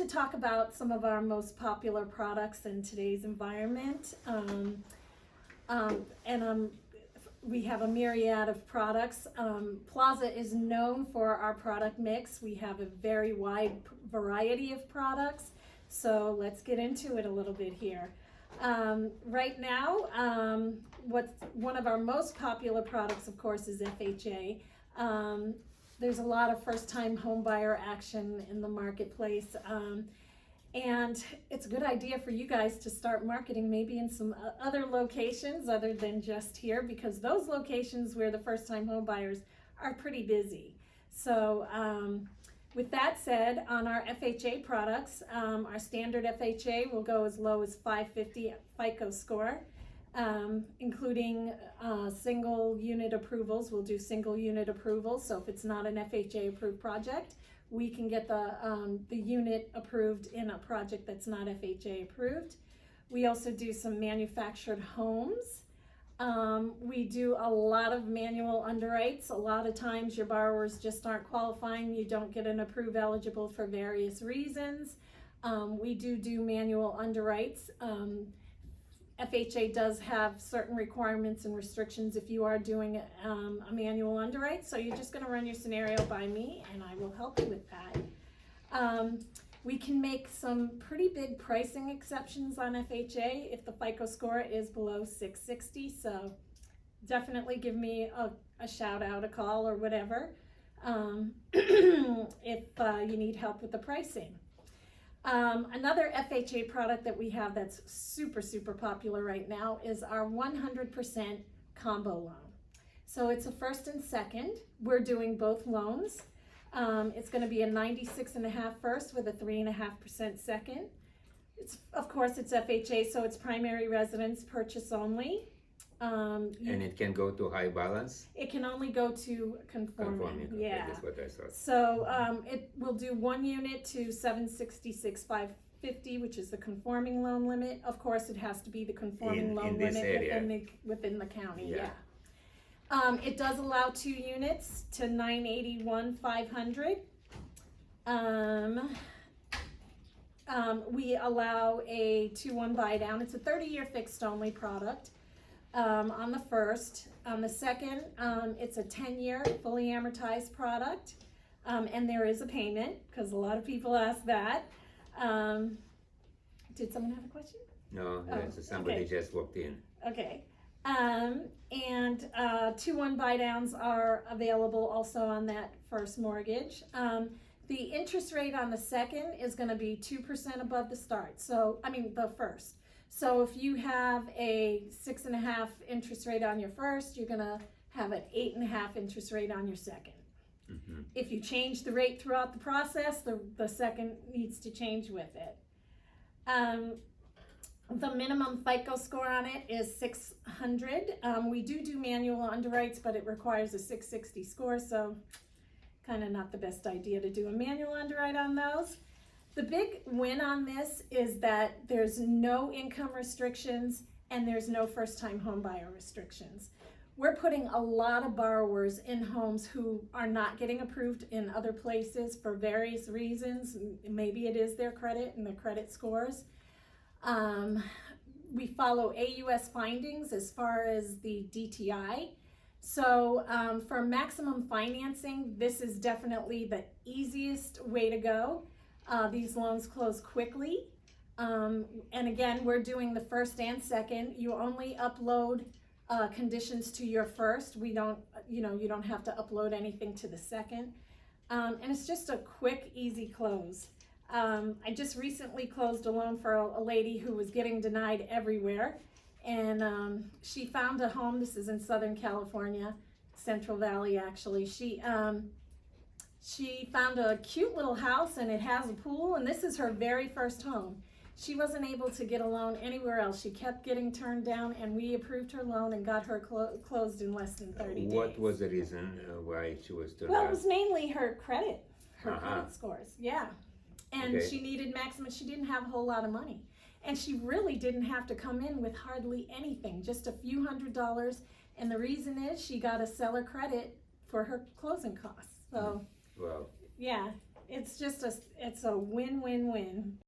to talk about some of our most popular products in today's environment. We have a myriad of products. Plaza is known for our product mix. We have a very wide variety of products. So let's get into it a little bit here. Right now, one of our most popular products, of course, is FHA. There's a lot of first-time home buyer action in the marketplace. And it's a good idea for you guys to start marketing maybe in some other locations other than just here, because those locations where the first-time home buyers are pretty busy. So with that said, on our FHA products, our standard FHA will go as low as 550 FICO score, including single unit approvals. We'll do single unit approvals. So if it's not an FHA approved project, we can get the unit approved in a project that's not FHA approved. We also do some manufactured homes. We do a lot of manual underwrites. A lot of times your borrowers just aren't qualifying. You don't get an approved eligible for various reasons. We do manual underwrites. FHA does have certain requirements and restrictions if you are doing a manual underwrite, so you're just going to run your scenario by me and I will help you with that. We can make some pretty big pricing exceptions on FHA if the FICO score is below 660, so definitely give me a shout out, a call, or whatever if you need help with the pricing. Another FHA product that we have that's super popular right now is our 100% combo loan. So it's a first and second. We're doing both loans. It's going to be a 96.5 first with a 3.5% second. Of course, it's FHA, so it's primary residence purchase only. And it can go to high balance? It can only go to conforming. Okay, yeah. that's what I thought. So it will do one unit to 766,550, which is the conforming loan limit. Of course, it has to be the conforming loan limit within the county. Yeah. It does allow 2 units to 981,500. We allow a 2-1 buy down. It's a 30-year fixed only product. On the first. On the second, it's a 10-year fully amortized product, and there is a payment, because a lot of people ask that. Did someone have a question? No, somebody just walked in. Okay. And 2-1 buy downs are available also on that first mortgage. The interest rate on the second is going to be 2% above the start. So, the first. So if you have a 6.5 interest rate on your first, you're gonna have an 8.5 interest rate on your second. Mm-hmm. If you change the rate throughout the process, the second needs to change with it. The minimum FICO score on it is 600. We do manual underwrites, but it requires a 660 score, so kind of not the best idea to do a manual underwrite on those. The big win on this is that there's no income restrictions and there's no first-time home buyer restrictions. We're putting a lot of borrowers in homes who are not getting approved in other places for various reasons. Maybe it is their credit and their credit scores. We follow AUS findings as far as the DTI. So for maximum financing, this is definitely the easiest way to go. These loans close quickly. And again, we're doing the first and second. You only upload conditions to your first. We don't, you don't have to upload anything to the second. And it's just a quick, easy close. I just recently closed a loan for a lady who was getting denied everywhere. And she found a home. This is in Southern California, Central Valley, actually. She found a cute little house and it has a pool, and this is her very first home. She wasn't able to get a loan anywhere else. She kept getting turned down, and we approved her loan and got her closed in less than 30 days. What was the reason why she was turned down? Well, it was mainly her credit scores, yeah. And she needed maximum, she didn't have a whole lot of money. And she really didn't have to come in with hardly anything, just a few $100s. And the reason is she got a seller credit for her closing costs. So, well, yeah, it's just it's a win-win-win.